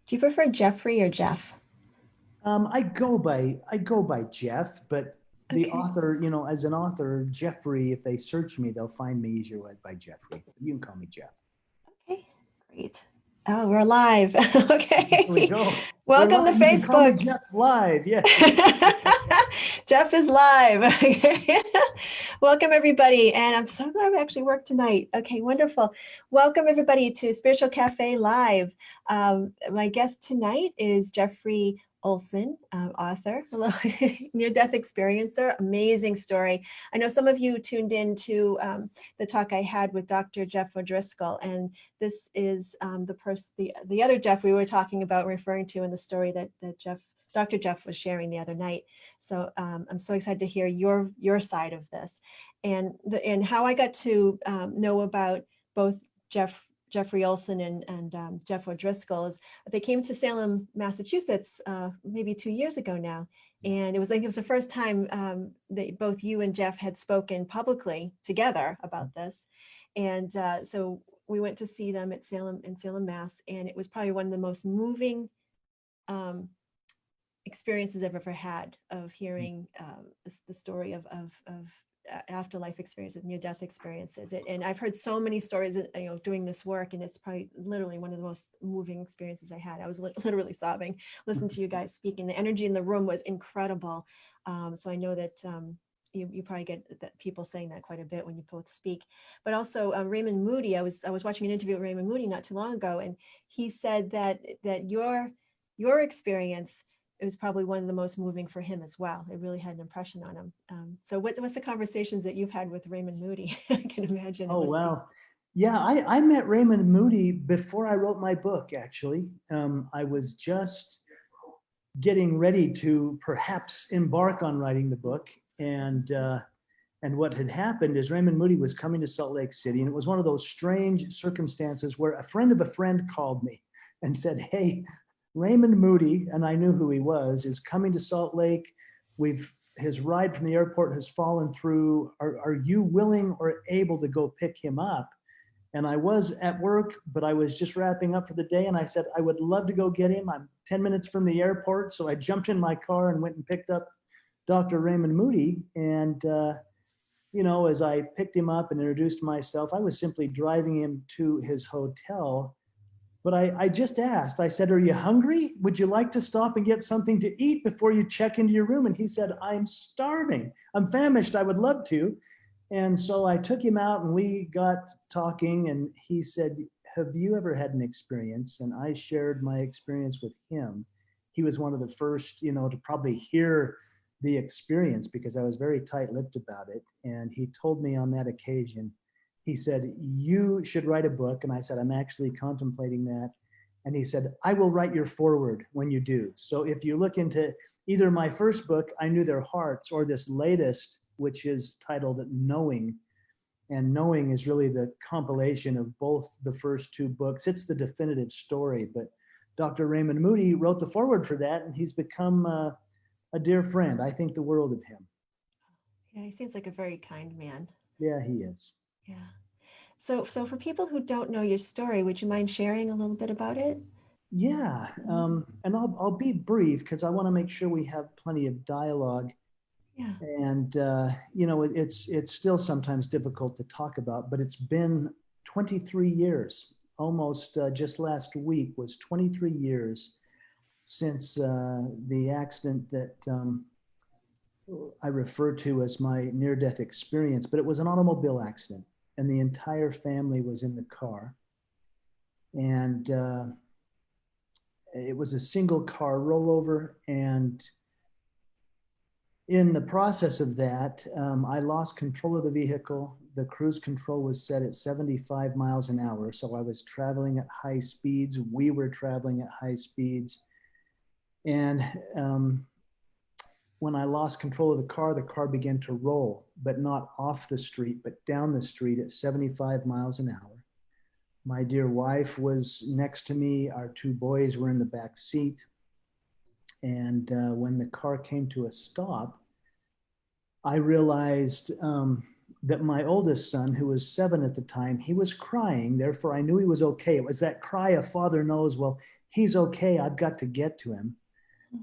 Do you prefer Jeffrey or Jeff? I go by Jeff, but the Okay, author, as an author, Jeffrey, if they search me, they'll find me easier by Jeffrey. You can call me Jeff. okay, great. Oh, we're live. There we Okay. go. We're Welcome to live. You can call me Facebook. Jeff live. Yes. Jeff is live. Welcome, everybody. And I'm so glad we actually worked tonight. Okay, wonderful. Welcome, everybody, to Spiritual Cafe Live. My guest tonight is Jeffery Olsen, author, near-death experiencer, amazing story. I know some of you tuned in to the talk I had with Dr. Jeff O'Driscoll, and this is the other Jeff we were talking about, referring to in the story that Dr. Jeff was sharing the other night. So I'm so excited to hear your side of this, and how I got to know about both Jeffery Olsen and Jeff O'Driscoll is they came to Salem, Massachusetts, maybe 2 years ago now. And it was the first time that both you and Jeff had spoken publicly together about this. And so we went to see them at Salem, Mass. And it was probably one of the most moving experiences I've ever had of hearing the story of afterlife experiences, near-death experiences. And I've heard so many stories, doing this work, and it's probably literally one of the most moving experiences I had. I was literally sobbing, listening to you guys speaking. The energy in the room was incredible. So I know that you probably get that people saying that quite a bit when you both speak. But also Raymond Moody, I was watching an interview with Raymond Moody not too long ago, and he said that your experience, it was probably one of the most moving for him as well. It really had an impression on him. So what's the conversations that you've had with Raymond Moody? I can imagine it Oh, must be. wow. Yeah, I met Raymond Moody before I wrote my book, actually. I was just getting ready to perhaps embark on writing the book. And what had happened is Raymond Moody was coming to Salt Lake City, and it was one of those strange circumstances where a friend of a friend called me and said, "Hey, Raymond Moody," and I knew who he was, "is coming to Salt Lake. His ride from the airport has fallen through. Are you willing or able to go pick him up?" And I was at work, but I was just wrapping up for the day. And I said, "I would love to go get him. I'm 10 minutes from the airport." So I jumped in my car and went and picked up Dr. Raymond Moody. And, as I picked him up and introduced myself, I was simply driving him to his hotel. But I just asked, I said, "Are you hungry? Would you like to stop and get something to eat before you check into your room?" And he said, "I'm starving. I'm famished. I would love to." And so I took him out and we got talking, and he said, "Have you ever had an experience?" And I shared my experience with him. He was one of the first, to probably hear the experience because I was very tight-lipped about it. And he told me on that occasion, he said, "You should write a book." And I said, "I'm actually contemplating that." And he said, "I will write your foreword when you do. So if you look into either my first book, I Knew Their Hearts, or this latest, which is titled Knowing. And Knowing is really the compilation of both the first two books. It's the definitive story. But Dr. Raymond Moody wrote the foreword for that, and he's become a dear friend. I think the world of him. Yeah, he seems like a very kind man. Yeah, he is. Yeah. So for people who don't know your story, would you mind sharing a little bit about it? Yeah, and I'll be brief because I want to make sure we have plenty of dialogue. Yeah. And it's still sometimes difficult to talk about, but it's been 23 years. Almost just last week was 23 years since the accident that I refer to as my near-death experience. But it was an automobile accident, and the entire family was in the car. And it was a single car rollover, and in the process of that, I lost control of the vehicle. The cruise control was set at 75 miles an hour. So I was traveling at high speeds. We were traveling at high speeds. And when I lost control of the car began to roll, but not off the street, but down the street at 75 miles an hour. My dear wife was next to me. Our two boys were in the back seat. And when the car came to a stop, I realized that my oldest son, who was 7 at the time, he was crying. Therefore, I knew he was okay. It was that cry a father knows, well, he's okay. I've got to get to him.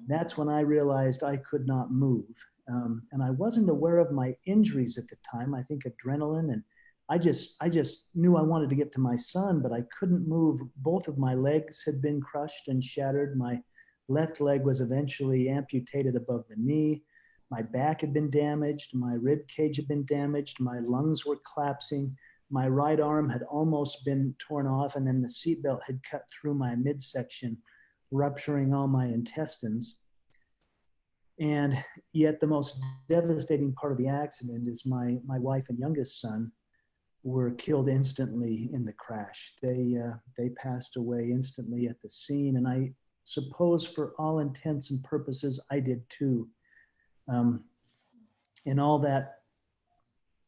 That's when I realized I could not move. And I wasn't aware of my injuries at the time. I think adrenaline, and I just knew I wanted to get to my son, but I couldn't move. Both of my legs had been crushed and shattered. My left leg was eventually amputated above the knee. My back had been damaged. My rib cage had been damaged. My lungs were collapsing. My right arm had almost been torn off, and then the seatbelt had cut through my midsection, rupturing all my intestines. And yet the most devastating part of the accident is my wife and youngest son were killed instantly in the crash. They passed away instantly at the scene. And I suppose for all intents and purposes, I did too. In all that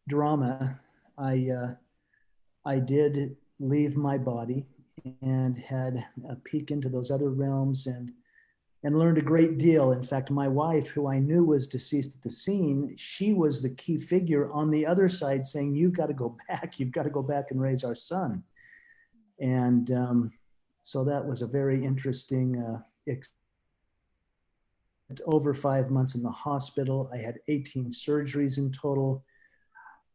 drama, I did leave my body and had a peek into those other realms and learned a great deal. In fact, my wife, who I knew was deceased at the scene, she was the key figure on the other side saying, you've got to go back. You've got to go back and raise our son. And so that was a very interesting over 5 months in the hospital. I had 18 surgeries in total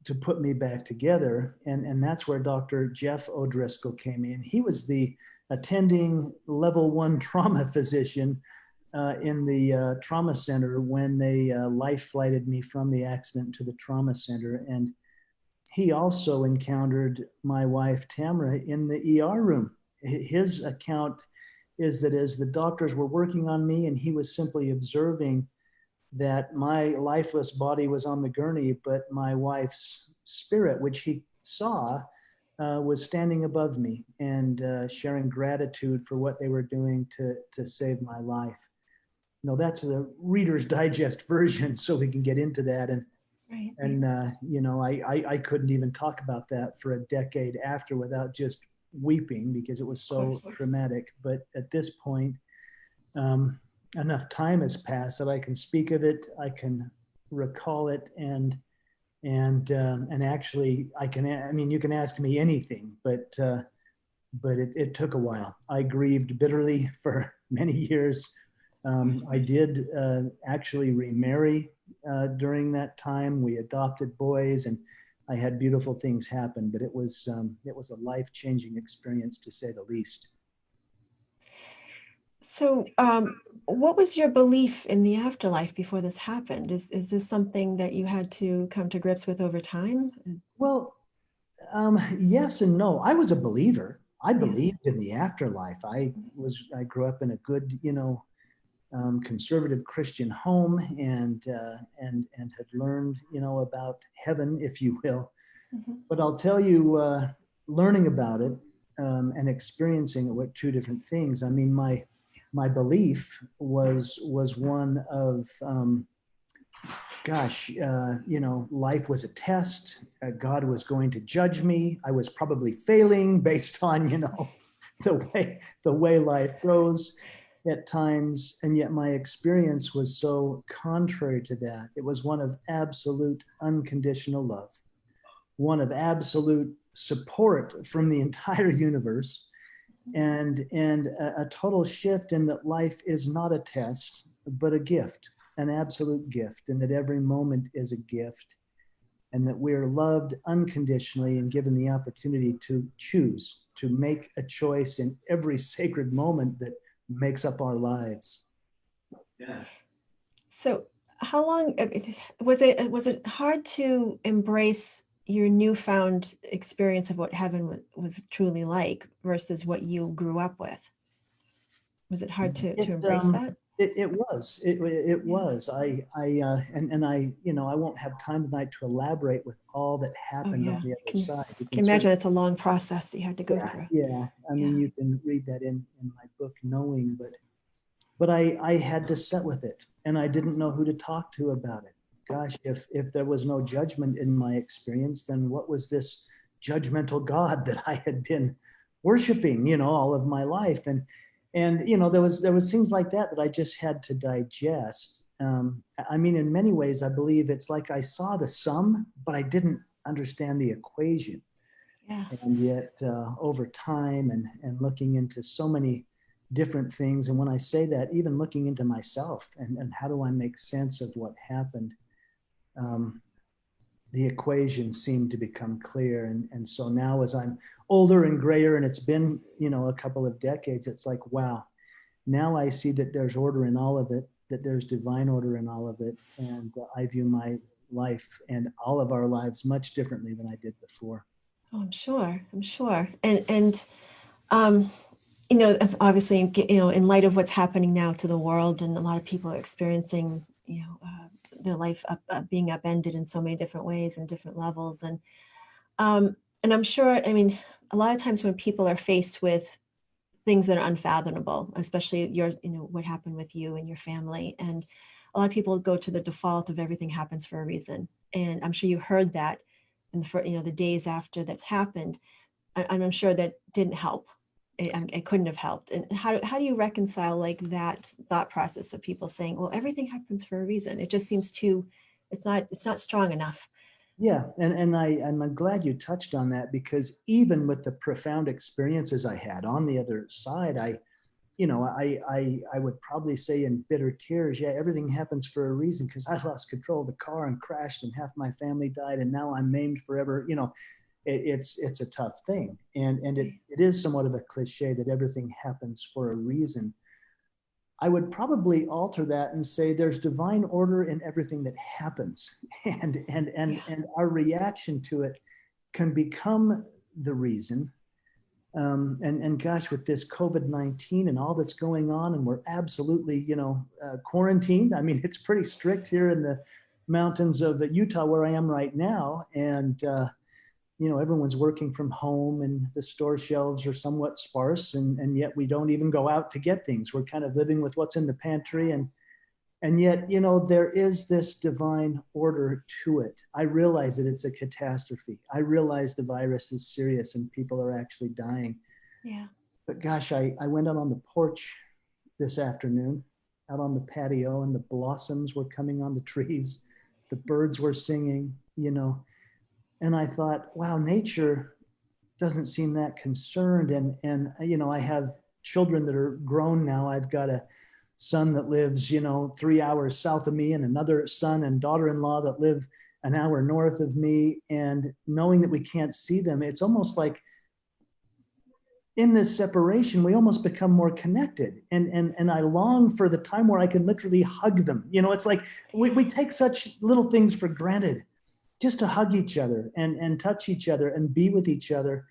to put me back together. And that's where Dr. Jeff O'Driscoll came in. He was the attending level 1 trauma physician in the trauma center when they life flighted me from the accident to the trauma center. And he also encountered my wife, Tamara, in the ER room. His account is that as the doctors were working on me and he was simply observing that my lifeless body was on the gurney, but my wife's spirit, which he saw, was standing above me and sharing gratitude for what they were doing to save my life. No, that's the Reader's Digest version, so we can get into that. And Right. you know, I couldn't even talk about that for a decade after without just weeping because it was so traumatic. But at this point, enough time has passed that I can speak of it, I can recall it, and actually I can. I mean, you can ask me anything, but it took a while. I grieved bitterly for many years. I did actually remarry during that time. We adopted boys, and I had beautiful things happen. But it was a life-changing experience, to say the least. So, what was your belief in the afterlife before this happened? Is this something that you had to come to grips with over time? Well, yes and no. I was a believer. I believed in the afterlife. I grew up in a good, conservative Christian home and had learned, about heaven, if you will. Mm-hmm. But I'll tell you, learning about it and experiencing it were two different things. I mean, my belief was one of, life was a test. God was going to judge me. I was probably failing based on, the way life goes at times. And yet my experience was so contrary to that. It was one of absolute unconditional love, one of absolute support from the entire universe, and a total shift in that life is not a test, but a gift, an absolute gift, and that every moment is a gift, and that we're loved unconditionally and given the opportunity to choose, to make a choice in every sacred moment that makes up our lives. Yeah. So how long was it hard to embrace your newfound experience of what heaven was truly like versus what you grew up with? Was it hard to embrace that? It was. It was. I won't have time tonight to elaborate with all that happened on the other side. I can imagine it's a long process that you had to go through. Yeah. I mean, you can read that in my book, Knowing, but I had to sit with it, and I didn't know who to talk to about it. Gosh, if there was no judgment in my experience, then what was this judgmental God that I had been worshiping, all of my life? And there was things like that I just had to digest. I mean, in many ways, I believe it's like I saw the sum, but I didn't understand the equation. Yeah. And yet over time and looking into so many different things, and when I say that, even looking into myself and how do I make sense of what happened, um, the equation seemed to become clear. And so now as I'm older and grayer, and it's been, a couple of decades, it's like, wow, now I see that there's order in all of it, that there's divine order in all of it. And I view my life and all of our lives much differently than I did before. Oh, I'm sure. I'm sure. And um, obviously, in light of what's happening now to the world, and a lot of people are experiencing, their life being upended in so many different ways and different levels. And I'm sure, I mean, a lot of times when people are faced with things that are unfathomable, especially what happened with you and your family, and a lot of people go to the default of everything happens for a reason. And I'm sure you heard that in the days after that's happened. I'm sure that didn't help. It couldn't have helped. And how do you reconcile like that thought process of people saying, well, everything happens for a reason? It just seems it's not strong enough. Yeah, I'm glad you touched on that, because even with the profound experiences I had on the other side, I would probably say in bitter tears, yeah, everything happens for a reason, because I lost control of the car and crashed and half my family died and now I'm maimed forever. It's a tough thing. And it is somewhat of a cliche that everything happens for a reason. I would probably alter that and say there's divine order in everything that happens. And our reaction to it can become the reason. And gosh, with this COVID-19 and all that's going on, and we're absolutely, quarantined. I mean, it's pretty strict here in the mountains of Utah where I am right now. And, everyone's working from home and the store shelves are somewhat sparse, and yet we don't even go out to get things. We're kind of living with what's in the pantry. And yet, there is this divine order to it. I realize that it's a catastrophe. I realize the virus is serious and people are actually dying. Yeah. But gosh, I went out on the porch this afternoon, out on the patio, and the blossoms were coming on the trees. The birds were singing, and I thought, wow, nature doesn't seem that concerned. And I have children that are grown now. I've got a son that lives 3 hours south of me, and another son and daughter-in-law that live an hour north of me. And knowing that we can't see them, it's almost like in this separation we almost become more connected, and I long for the time where I can literally hug them. It's like we take such little things for granted, just to hug each other and touch each other and be with each other.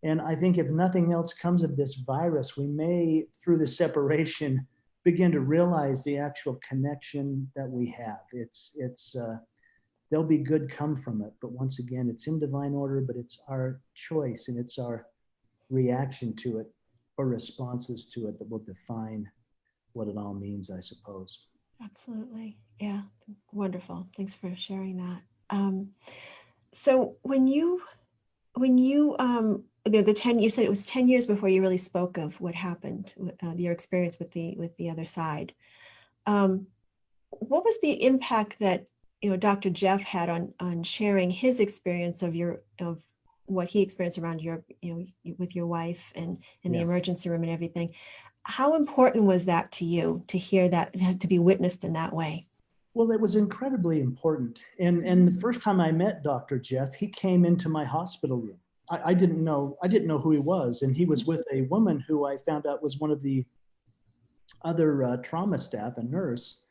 And I think if nothing else comes of this virus, we may, through the separation, begin to realize the actual connection that we have. There'll be good come from it. But once again, it's in divine order, but it's our choice and it's our reaction to it or responses to it that will define what it all means, I suppose. Absolutely. Yeah. Wonderful. Thanks for sharing that. So when you, the 10, you said it was 10 years before you really spoke of what happened, your experience with the other side. What was the impact that, Dr. Jeff had on sharing his experience of what he experienced around with your wife and in the Yeah. emergency room and everything? How important was that to you to hear that, to be witnessed in that way? Well, it was incredibly important. And the first time I met Dr. Jeff, he came into my hospital room. I didn't know who he was, and he was with a woman who I found out was one of the other trauma staff, a nurse.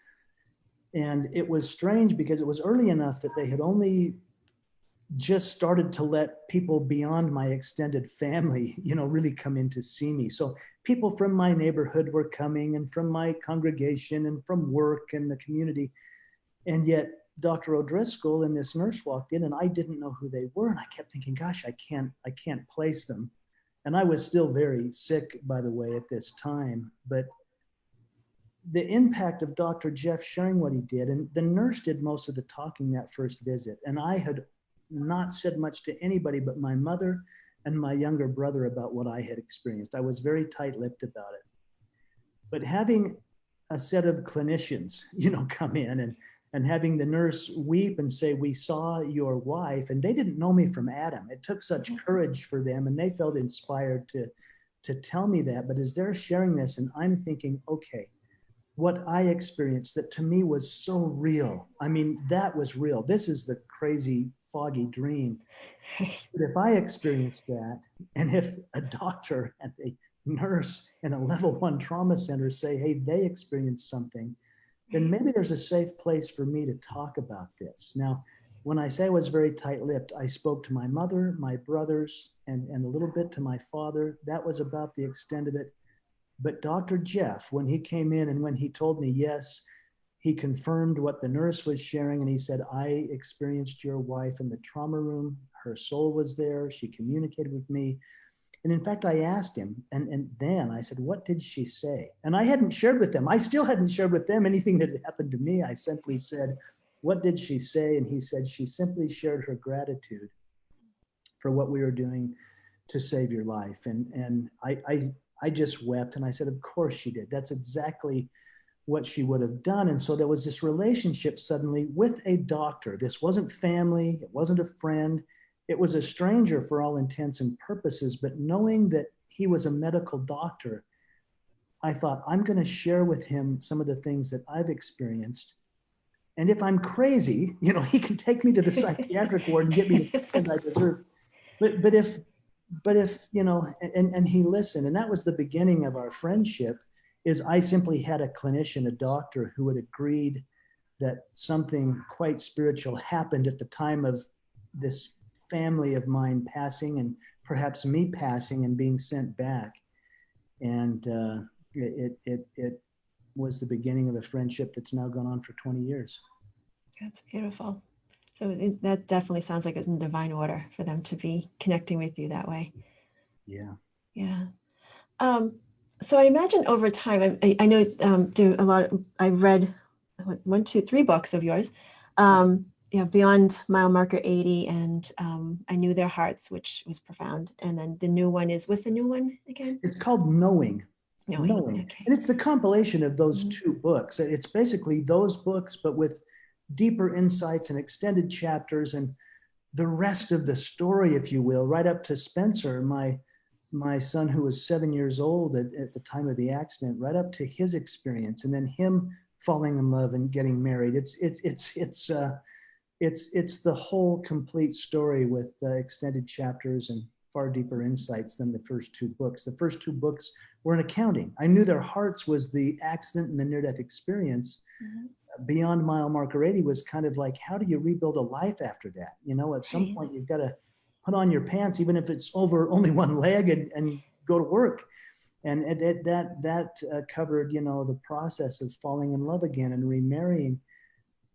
And it was strange because it was early enough that they had only just started to let people beyond my extended family, really come in to see me. So people from my neighborhood were coming, and from my congregation, and from work and the community. And yet Dr. O'Driscoll and this nurse walked in, and I didn't know who they were. And I kept thinking, gosh, I can't place them. And I was still very sick, by the way, at this time. But the impact of Dr. Jeff sharing what he did, and the nurse did most of the talking that first visit. And I had not said much to anybody but my mother and my younger brother about what I had experienced. I was very tight-lipped about it. But having a set of clinicians, come in, and and having the nurse weep and say, "We saw your wife," and they didn't know me from Adam. It took such courage for them, and they felt inspired to tell me that. But as they're sharing this, and I'm thinking, okay, what I experienced that to me was so real. I mean, that was real. This is the crazy, foggy dream. But if I experienced that, and if a doctor and a nurse in a level 1 trauma center say, hey, they experienced something, then maybe there's a safe place for me to talk about this. Now, when I say I was very tight-lipped, I spoke to my mother, my brothers, and a little bit to my father. That was about the extent of it. But Dr. Jeff, when he came in and when he told me, yes, he confirmed what the nurse was sharing, and he said, I experienced your wife in the trauma room. Her soul was there. She communicated with me. And in fact, I asked him, and then I said, what did she say? And I hadn't shared with them. I still hadn't shared with them anything that had happened to me. I simply said, what did she say? And he said, she simply shared her gratitude for what we were doing to save your life. And I just wept, and I said, of course she did. That's exactly what she would have done. And so there was this relationship suddenly with a doctor. This wasn't family. It wasn't a friend. It was a stranger for all intents and purposes. But knowing that he was a medical doctor, I thought, I'm going to share with him some of the things that I've experienced. And if I'm crazy, you know, he can take me to the psychiatric ward and get me the treatment I deserve. But if you know, and he listened, and that was the beginning of our friendship. Is I simply had a clinician, a doctor, who had agreed that something quite spiritual happened at the time of this family of mine passing, and perhaps me passing and being sent back. And it was the beginning of a friendship that's now gone on for 20 years. That's beautiful. So that definitely sounds like it was in divine order for them to be connecting with you that way. Yeah. Yeah. So I imagine over time, I know there are a lot. I've read 1, 2, 3 books of yours. Beyond Mile Marker 80, and I Knew Their Hearts, which was profound. And then the new one is, what's the new one again? It's called Knowing. Knowing. Okay. And it's the compilation of those 2 books. It's basically those books, but with deeper insights and extended chapters and the rest of the story, if you will, right up to Spencer, my son, who was 7 years old at the time of the accident, right up to his experience, and then him falling in love and getting married. It's the whole complete story with extended chapters and far deeper insights than the first 2 books. The first 2 books were an accounting. I Knew Their Hearts was the accident and the near-death experience. Beyond Mile Marker 80 was kind of like, how do you rebuild a life after that? You know, at some point you've got to put on your pants, even if it's over only one leg, and go to work. And that covered, you know, the process of falling in love again and remarrying.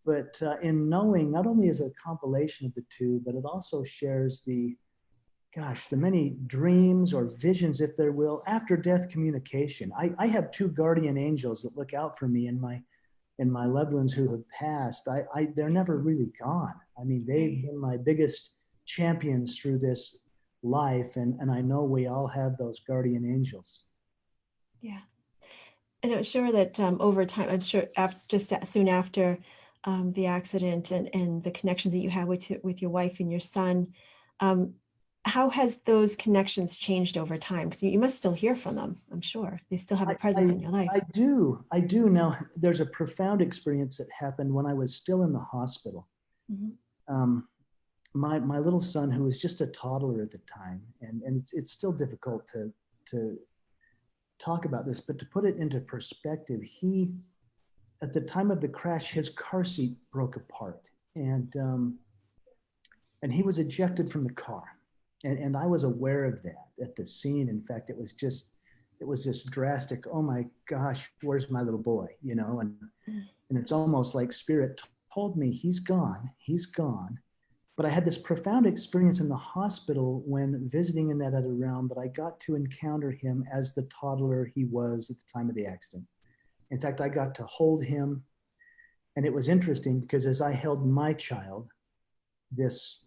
But in Knowing, not only is it a compilation of the 2, but it also shares the many dreams or visions, if there will, after death communication. I have 2 guardian angels that look out for me and my loved ones who have passed. They're never really gone. I mean, they've been my biggest champions through this life, and I know we all have those guardian angels. Yeah. And I'm sure that over time, I'm sure just soon after the accident and the connections that you have with your wife and your son, how has those connections changed over time? Because you must still hear from them, I'm sure. They still have a presence in your life. I do. Now, there's a profound experience that happened when I was still in the hospital. My little son, who was just a toddler at the time, and it's still difficult to talk about this, but to put it into perspective, at the time of the crash, his car seat broke apart, and he was ejected from the car. And I was aware of that at the scene. In fact, it was this drastic, oh my gosh, where's my little boy? You know, and it's almost like spirit told me he's gone. But I had this profound experience in the hospital when visiting in that other realm, that I got to encounter him as the toddler he was at the time of the accident. In fact, I got to hold him. And it was interesting because as I held my child, this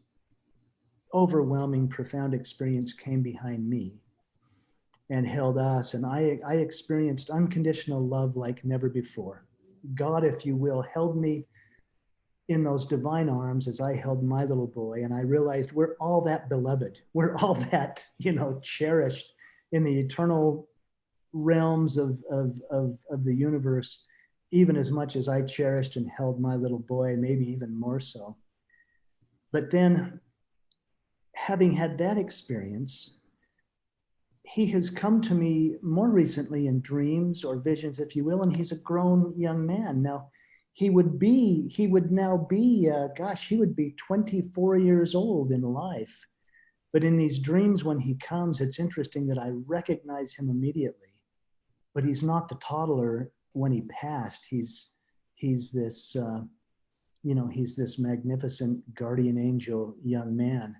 overwhelming, profound experience came behind me and held us. And I experienced unconditional love like never before. God, if you will, held me in those divine arms as I held my little boy, and I realized we're all that beloved. We're all that, cherished in the eternal realms of the universe, even as much as I cherished and held my little boy, maybe even more so. But then, having had that experience, he has come to me more recently in dreams or visions, if you will, and he's a grown young man. Now, he would now be, he would be 24 years old in life. But in these dreams, when he comes, it's interesting that I recognize him immediately. But he's not the toddler when he passed. He's this, he's this magnificent guardian angel young man.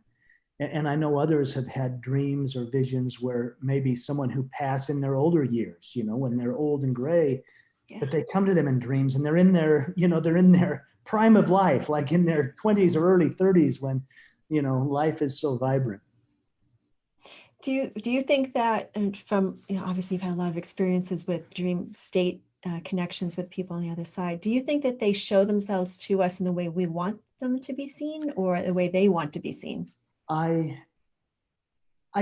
And I know others have had dreams or visions where maybe someone who passed in their older years, when they're old and gray, but they come to them in dreams and they're in their prime of life, like in their 20s or early 30s when, life is so vibrant. Do you think that, and from, obviously you've had a lot of experiences with dream state connections with people on the other side, do you think that they show themselves to us in the way we want them to be seen or the way they want to be seen? I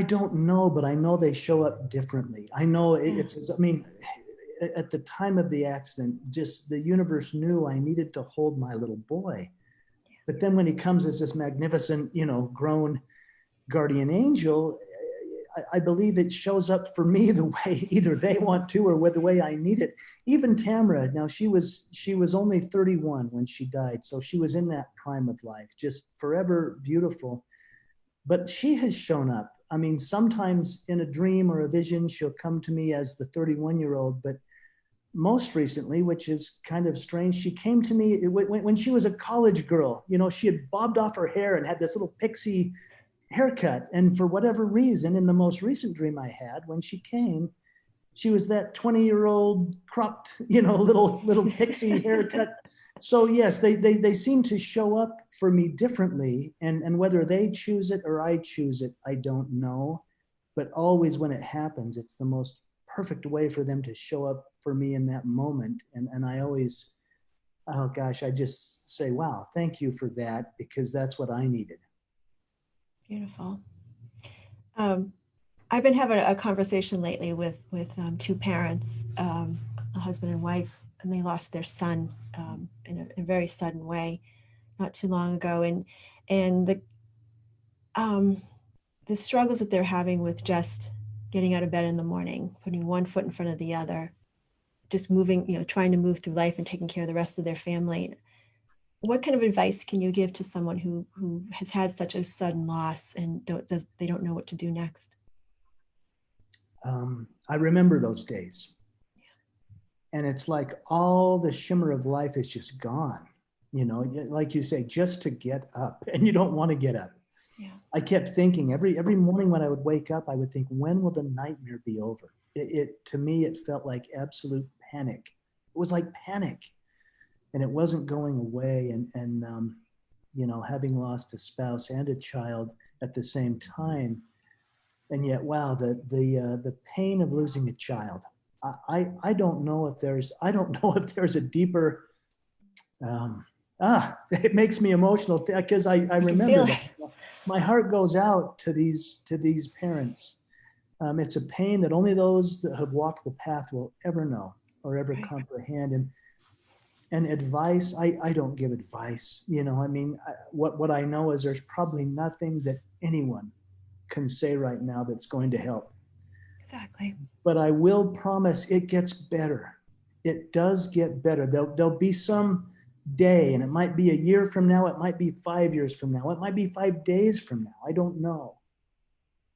don't know, but I know they show up differently. I know at the time of the accident, just the universe knew I needed to hold my little boy. But then when he comes as this magnificent, grown guardian angel, I believe it shows up for me the way either they want to or the way I need it. Even Tamara, now she was only 31 when she died, so she was in that prime of life, just forever beautiful. But she has shown up. I mean, sometimes in a dream or a vision, she'll come to me as the 31-year-old, but most recently, which is kind of strange, she came to me when she was a college girl. She had bobbed off her hair and had this little pixie haircut. And for whatever reason, in the most recent dream I had, when she came, she was that 20-year-old cropped, little pixie haircut. So yes, they seem to show up for me differently. And whether they choose it or I choose it, I don't know. But always when it happens, it's the most perfect way for them to show up for me in that moment. And I always, oh gosh, I just say, wow, thank you for that, because that's what I needed. Beautiful. I've been having a conversation lately with two parents, a husband and wife, and they lost their son in a very sudden way not too long ago, and the struggles that they're having with just getting out of bed in the morning, putting one foot in front of the other, just moving, trying to move through life and taking care of the rest of their family. What kind of advice can you give to someone who has had such a sudden loss and they don't know what to do next? I remember those days. And it's like all the shimmer of life is just gone. Like you say, just to get up, and you don't want to get up. Yeah. I kept thinking every morning when I would wake up, I would think, when will the nightmare be over? To me, it felt like absolute panic. It was like panic, and it wasn't going away. And having lost a spouse and a child at the same time, and yet, wow, the pain of losing a child. I don't know if there's a deeper. It makes me emotional because I remember that. My heart goes out to these parents. It's a pain that only those that have walked the path will ever know or ever comprehend. And advice, I don't give advice. What I know is there's probably nothing that anyone can say right now that's going to help. Exactly. But I will promise it gets better. It does get better. There'll be some day, and it might be a year from now, it might be 5 years from now, it might be 5 days from now, I don't know.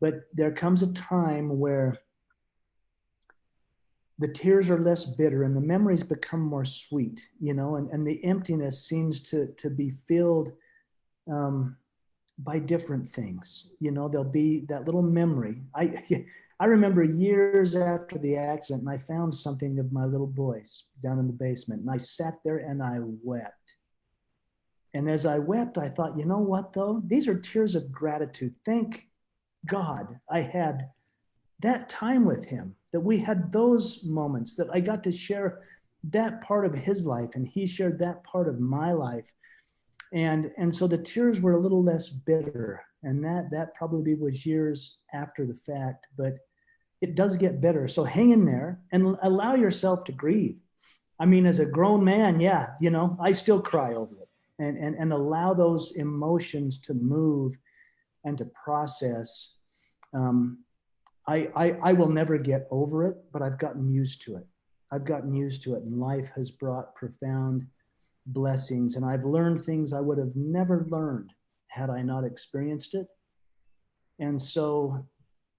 But there comes a time where the tears are less bitter and the memories become more sweet, and the emptiness seems to be filled by different things. There'll be that little memory. I remember years after the accident, and I found something of my little boy's down in the basement, and I sat there and I wept. And as I wept, I thought, you know what, though? These are tears of gratitude. Thank God I had that time with him, that we had those moments, that I got to share that part of his life, and he shared that part of my life. And so the tears were a little less bitter, and that probably was years after the fact, but it does get better. So hang in there and allow yourself to grieve. I mean, as a grown man, yeah, I still cry over it, and allow those emotions to move and to process. Um, I will never get over it, but I've gotten used to it. I've gotten used to it, and life has brought profound blessings, and I've learned things I would have never learned had I not experienced it. And so,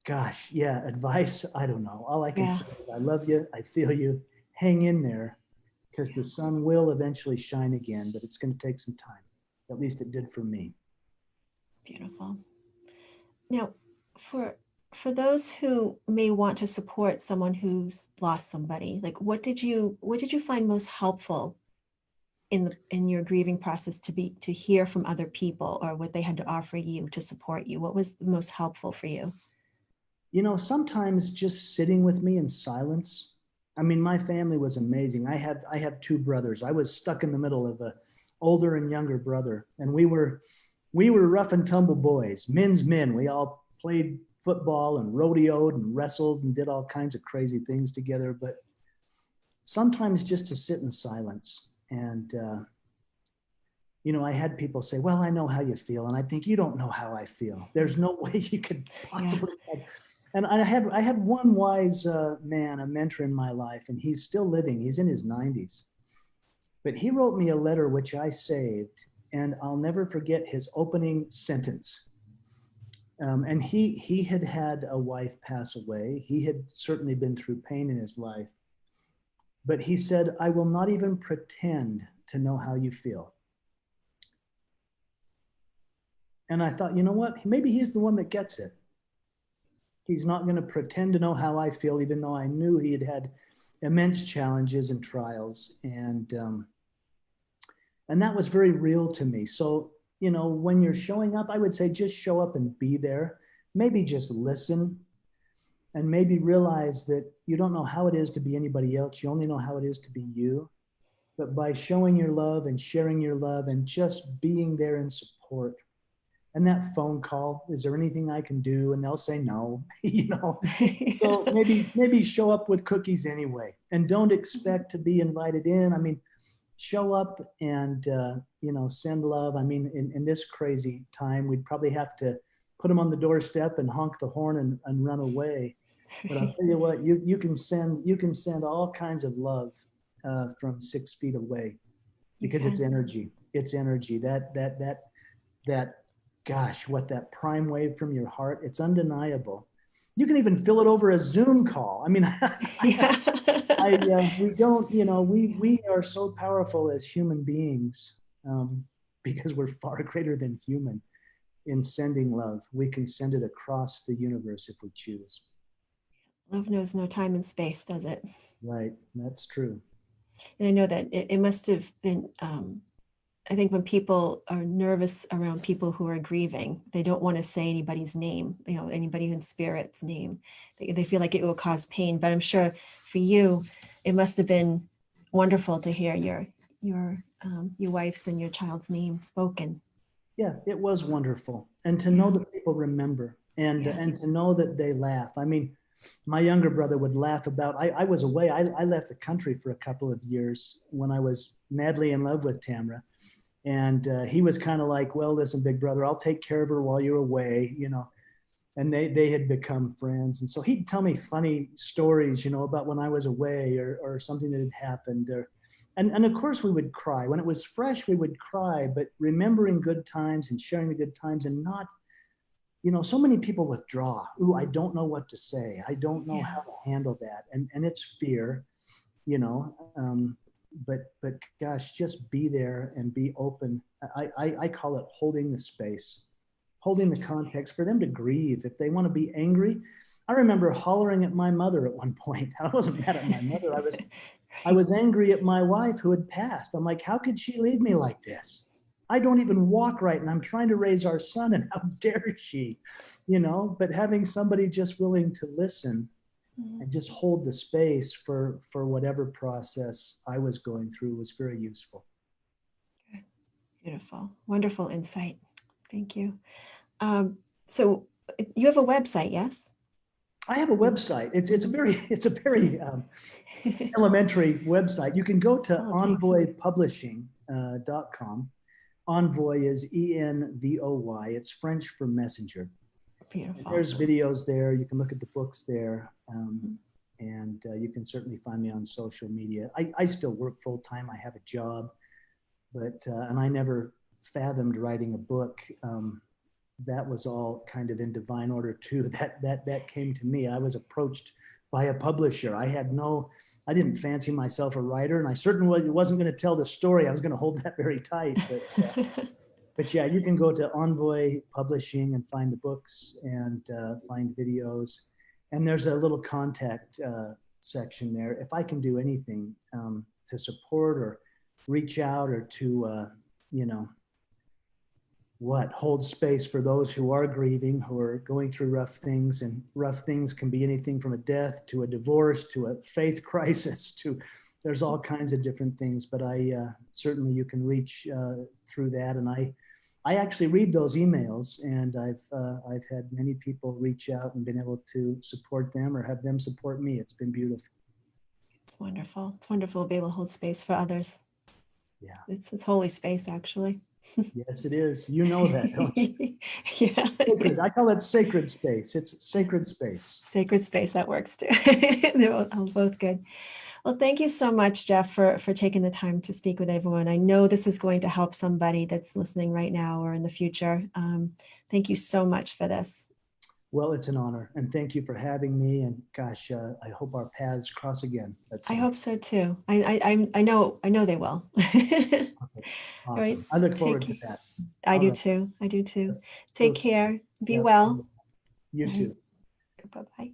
gosh, yeah, advice, I don't know. All I can Yeah. say is I love you, I feel you, hang in there, because the sun will eventually shine again, but it's going to take some time. At least it did for me. Beautiful. Now, for those who may want to support someone who's lost somebody, like what did you find most helpful in your grieving process to hear from other people, or what they had to offer you to support you? What was the most helpful for you? Sometimes just sitting with me in silence. I mean, my family was amazing. I have two brothers. I was stuck in the middle of a older and younger brother, and we were rough and tumble boys, men's men. We all played football and rodeoed and wrestled and did all kinds of crazy things together. But sometimes just to sit in silence. And I had people say, well, I know how you feel. And I think, you don't know how I feel. There's no way you could Yeah. possibly. And I had one wise man, a mentor in my life, and he's still living. He's in his 90s. But he wrote me a letter which I saved, and I'll never forget his opening sentence. And he had a wife pass away. He had certainly been through pain in his life. But he said, I will not even pretend to know how you feel. And I thought, you know what? Maybe he's the one that gets it. He's not going to pretend to know how I feel, even though I knew he had had immense challenges and trials. And that was very real to me. So, when you're showing up, I would say just show up and be there. Maybe just listen, and maybe realize that you don't know how it is to be anybody else. You only know how it is to be you. But by showing your love and sharing your love and just being there in support, and that phone call, is there anything I can do? And they'll say no, So maybe show up with cookies anyway, and don't expect to be invited in. I mean, show up and send love. I mean, in this crazy time, we'd probably have to put them on the doorstep and honk the horn and run away. But I'll tell you what, you can send all kinds of love from 6 feet away, because it's energy. It's energy. That gosh, what that prime wave from your heart, it's undeniable. You can even feel it over a Zoom call. I mean, Yeah. we don't, we are so powerful as human beings, because we're far greater than human in sending love. We can send it across the universe if we choose. Love knows no time and space, does it? Right, that's true. And I know that it must have been, I think when people are nervous around people who are grieving, they don't want to say anybody's name, anybody in spirit's name. They feel like it will cause pain. But I'm sure for you, it must have been wonderful to hear your wife's and your child's name spoken. Yeah, it was wonderful. And to know that people remember, and to know that they laugh. I mean, my younger brother would laugh about, I was away. I left the country for a couple of years when I was madly in love with Tamra. And he was kind of like, well, listen, big brother, I'll take care of her while you're away, And they had become friends. And so he'd tell me funny stories, about when I was away, or something that had happened. And of course we would cry. When it was fresh, we would cry, but remembering good times and sharing the good times, and not, so many people withdraw. Ooh, I don't know what to say. I don't know how to handle that. And it's fear, but gosh, just be there and be open. I call it holding the space, holding the context for them to grieve. If they want to be angry, I remember hollering at my mother at one point. I wasn't mad at my mother. I was angry at my wife who had passed. I'm like, how could she leave me like this? I don't even walk right, and I'm trying to raise our son, and how dare she, But having somebody just willing to listen and just hold the space for whatever process I was going through was very useful. Beautiful. Wonderful insight. Thank you. So you have a website, yes? I have a website. It's a very elementary website. You can go to All it takes. envoypublishing.com. Envoy is ENVOY. It's French for messenger. Beautiful. There's videos there. You can look at the books there. And you can certainly find me on social media. I still work full time. I have a job, but and I never fathomed writing a book. That was all kind of in divine order too. That came to me. I was approached by a publisher. I didn't fancy myself a writer, and I certainly wasn't going to tell the story. I was going to hold that very tight. But yeah, you can go to Envoy Publishing and find the books and find videos. And there's a little contact section there. If I can do anything to support or reach out or to, hold space for those who are grieving, who are going through rough things. And rough things can be anything from a death to a divorce to a faith crisis there's all kinds of different things. But certainly you can reach through that. And I actually read those emails, and I've had many people reach out and been able to support them or have them support me. It's been beautiful. It's wonderful. It's wonderful to be able to hold space for others. Yeah. It's holy space, actually. Yes, it is. You know that, don't you? Yeah. Sacred. I call it sacred space. It's sacred space. Sacred space, that works too. They're all both good. Well, thank you so much, Jeff, for taking the time to speak with everyone. I know this is going to help somebody that's listening right now or in the future. Thank you so much for this. Well, it's an honor, and thank you for having me. And gosh, I hope our paths cross again. I hope so too. I know they will. Okay. Awesome. All right. I look forward to that. I do too. Take care. Be Yeah. well. You too. Bye-bye.